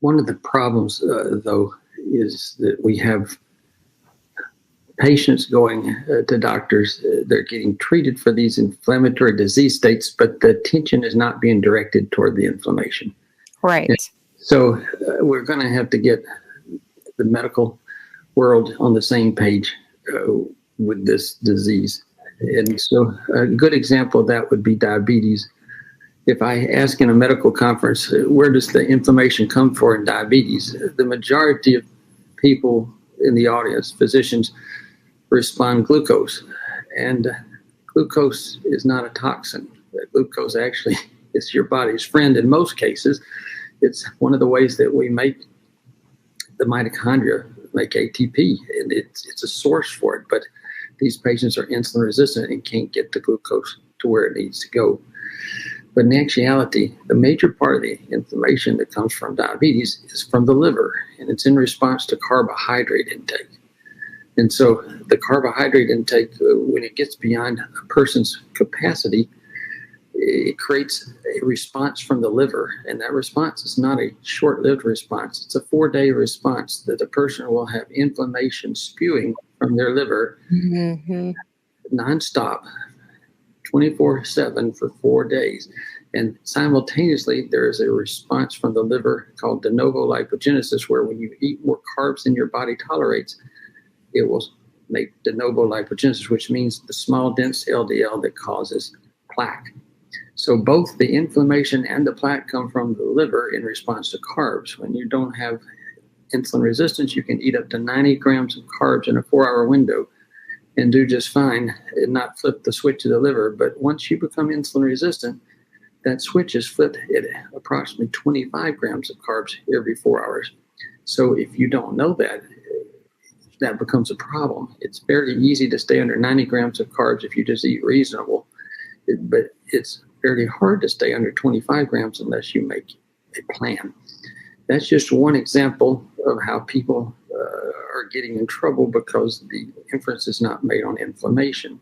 One of the problems, though, is that we have patients going to doctors. They're getting treated for these inflammatory disease states, but the attention is not being directed toward the inflammation. Right. And so we're going to have to get the medical world on the same page with this disease. And so a good example of that would be diabetes. If I ask in a medical conference, where does the inflammation come from in diabetes? The majority of people in the audience, physicians, respond glucose. And glucose is not a toxin. Glucose actually is your body's friend in most cases. It's one of the ways that we make the mitochondria make ATP, and it's a source for it. But these patients are insulin resistant and can't get the glucose to where it needs to go. But in actuality, the major part of the inflammation that comes from diabetes is from the liver, and it's in response to carbohydrate intake. And so the carbohydrate intake, when it gets beyond a person's capacity, it creates a response from the liver. And that response is not a short-lived response. It's a 4-day response that the person will have inflammation spewing from their liver nonstop, 24/7 for 4 days. And simultaneously, there is a response from the liver called de novo lipogenesis, where when you eat more carbs than your body tolerates, it will make de novo lipogenesis, which means the small, dense LDL that causes plaque. So both the inflammation and the plaque come from the liver in response to carbs. When you don't have insulin resistance, you can eat up to 90 grams of carbs in a 4-hour window and do just fine and not flip the switch of the liver. But once you become insulin resistant, that switch is flipped at approximately 25 grams of carbs every 4 hours. So if you don't know that, that becomes a problem. It's fairly easy to stay under 90 grams of carbs if you just eat reasonable, but it's fairly hard to stay under 25 grams unless you make a plan. That's just one example of how people are getting in trouble because the inference is not made on inflammation.